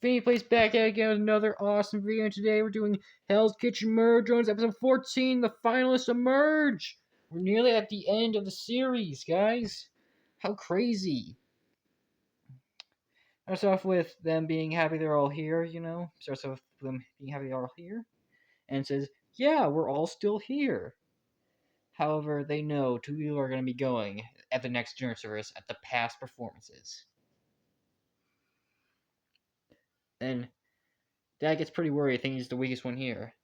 Finny plays back at again with another awesome video. And today we're doing Hell's Kitchen Merge Jones episode 14. The finalists emerge. We're nearly at the end of the series, guys. How crazy! Starts off with them being happy they're all here. Starts off with them being happy they're all here, and says, "Yeah, we're all still here." However, they know two people are going to be going at the next dinner service at the past performances. Then Dad gets pretty worried, thinking he's the weakest one here.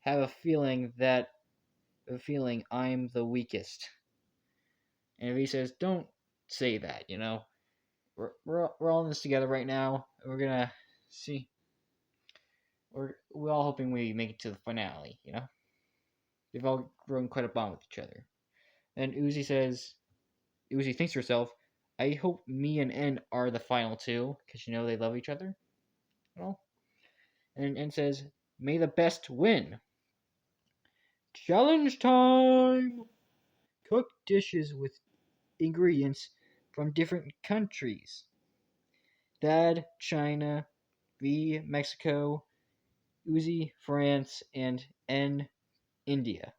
Have a feeling I'm the weakest. And V says, "Don't say that. We're all in this together right now. We're gonna see. We're all hoping we make it to the finale. They've all grown quite a bond with each other." And Uzi thinks to herself, "I hope me and N are the final two, because they love each other." Well, and N says, "May the best win." Challenge time! Cook dishes with ingredients from different countries. Dad, China, V, Mexico, Uzi, France, and N, India.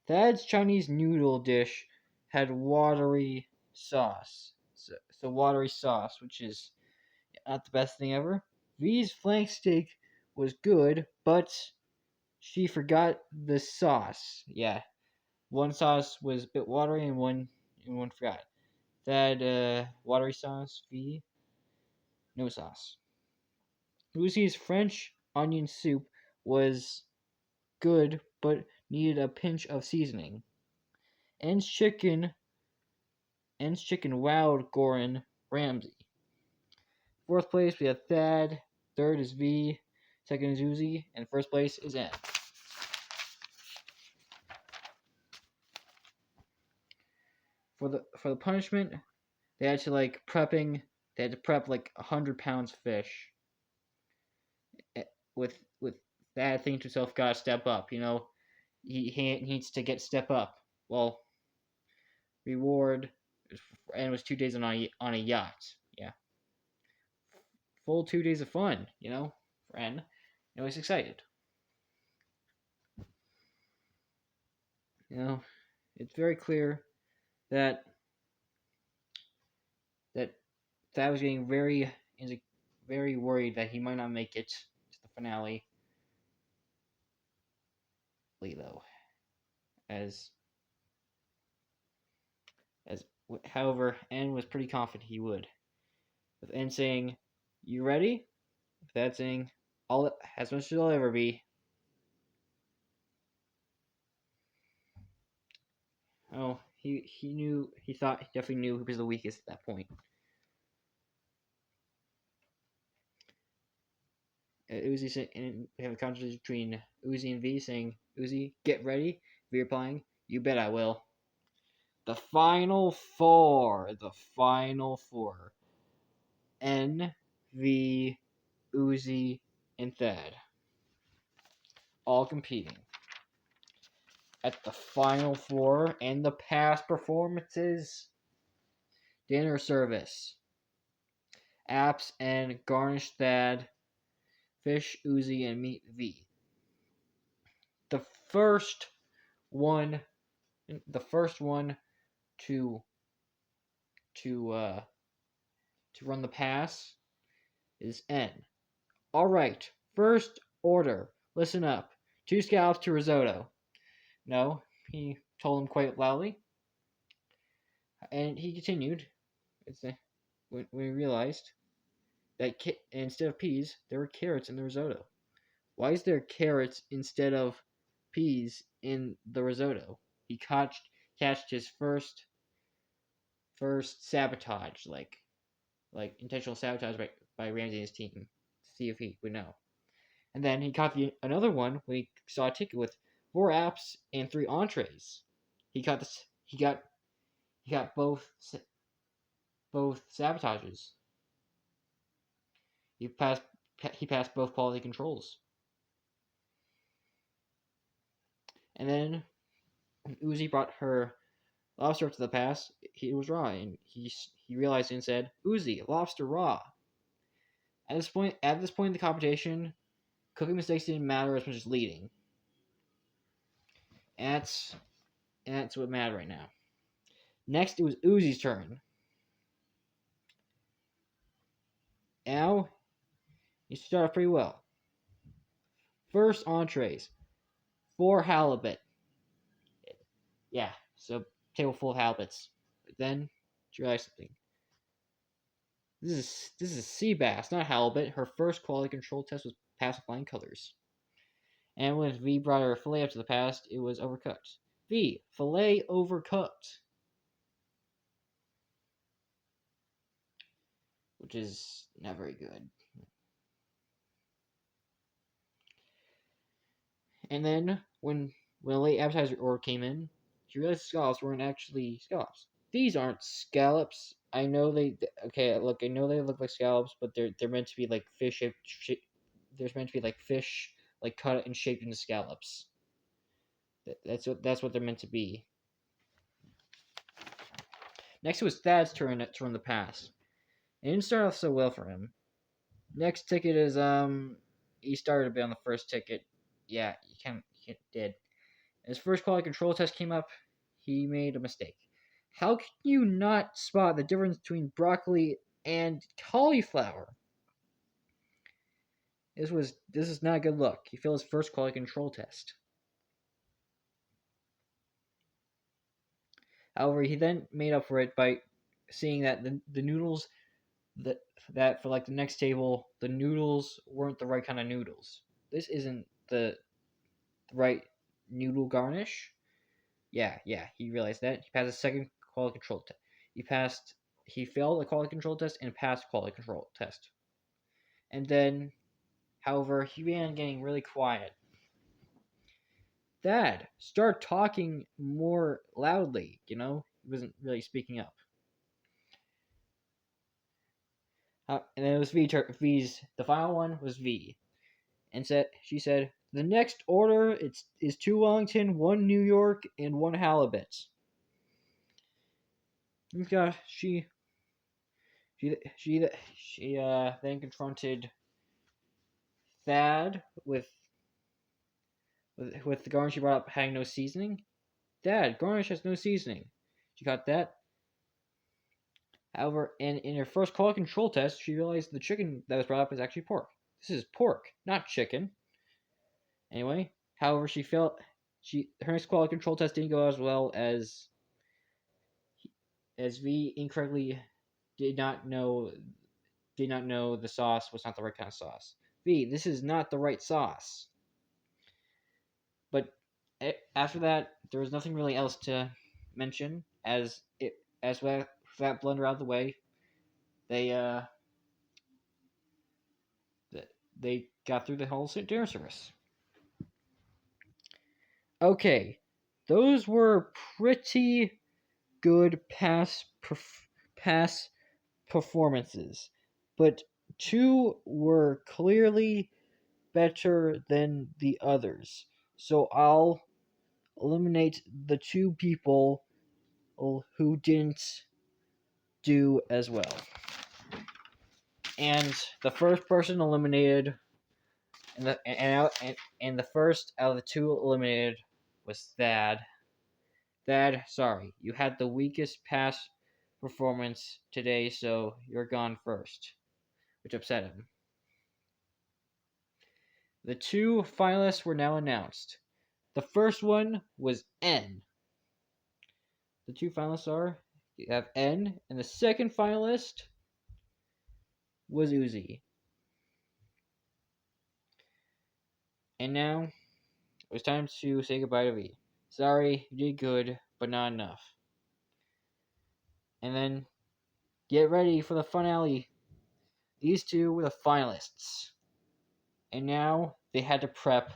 Thad's Chinese noodle dish had watery sauce. So watery sauce, which is not the best thing ever. V's flank steak was good, but she forgot the sauce. Yeah, one sauce was a bit watery and one forgot. Thad, watery sauce. V, no sauce. Lucy's French onion soup was good, but needed a pinch of seasoning. N's chicken wowed Goran Ramsay. Fourth place we have Thad. Third is V. Second is Uzi, and first place is N. For the punishment, they had to prep like 100 pounds of fish. With Thad thinking to himself, "Gotta step up." He needs to step up. Well, reward, and it was 2 days on a yacht. Yeah, full 2 days of fun. For N. I was excited. It's very clear that Thad was getting very worried that he might not make it to the finale. Though, as however, N was pretty confident he would. With N saying, "You ready?" Thad saying, "All as much as I'll ever be." Oh, he definitely knew he was the weakest at that point. Uzi saying, and we have a conversation between Uzi and V saying, "Uzi, get ready." V replying, "You bet I will." The final four. N, V, Uzi, and Thad. All competing. At the final four and the past performances. Dinner service. Apps and garnish Thad. Fish, Uzi, and meat, V. The first one to run the pass is N. All right, first order. Listen up. 2 scallops to risotto. No, he told him quite loudly. And he continued. When we realized that instead of peas, there were carrots in the risotto. Why is there carrots instead of peas in the risotto? He catched his first sabotage, like intentional sabotage by Ramsey and his team, to see if he would know. And then he caught another one when he saw a ticket with 4 apps and 3 entrees. He got both sabotages. He passed both quality controls. And then when Uzi brought her lobster up to the pass, it was raw, and he realized and said, "Uzi, lobster raw." At this point in the competition, cooking mistakes didn't matter as much as leading. And that's what mattered right now. Next, it was Uzi's turn. Now, he started off pretty well. First entrees, 4 halibut. Yeah, so table full of halibuts. But then she realized something. This is sea bass, not halibut. Her first quality control test was passed with flying colors. And when V brought her fillet up to the past, it was overcooked. V, fillet overcooked. Which is not very good. And then when a late appetizer order came in, she realized the scallops weren't actually scallops. These aren't scallops. I know they look. I know they look like scallops, but they're meant to be like fish. There's meant to be like fish, like cut and shaped into scallops. That's what they're meant to be. Next, it was Thad's turn to run the pass. It didn't start off so well for him. Next ticket is he started a bit on the first ticket. Yeah, he did. His first quality control test came up. He made a mistake. How can you not spot the difference between broccoli and cauliflower? This is not a good look. He failed his first quality control test. However, he then made up for it by seeing that the noodles that for like the next table, the noodles weren't the right kind of noodles. This isn't the right noodle garnish. Yeah, he realized that. He passed a second quality control test. He failed the quality control test and passed quality control test. And then, however, he began getting really quiet. Dad, start talking more loudly, He wasn't really speaking up. And then it was V's. The final one was V. And she said, the next order is 2 Wellington, 1 New York, and 1 halibut. Gosh, she then confronted Thad with the garnish she brought up having no seasoning. Dad, garnish has no seasoning. She got that. However, in her first quality control test, she realized the chicken that was brought up is actually pork. This is pork, not chicken. Anyway, however, her next quality control test didn't go as well as V incorrectly did not know the sauce was not the right kind of sauce. V, this is not the right sauce. But after that, there was nothing really else to mention. As that blunder out of the way, they got through the whole dinner service. Okay, those were pretty good pass performances, but 2 were clearly better than the others. So I'll eliminate the 2 people who didn't do as well. And the first person eliminated, and the first out of the 2 eliminated was Thad. Thad, sorry, you had the weakest pass performance today, so you're gone first, which upset him. The 2 finalists were now announced. The first one was N. The 2 finalists are, you have N, and the second finalist was Uzi. And now, it was time to say goodbye to V. Sorry, you did good, but not enough. And then, get ready for the finale. These 2 were the finalists. And now, they had to prep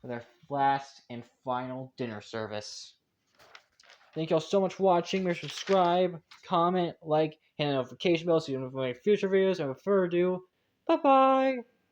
for their last and final dinner service. Thank y'all so much for watching. Make sure to subscribe, comment, like, hit the notification bell so you don't miss my future videos. And without further ado, bye-bye!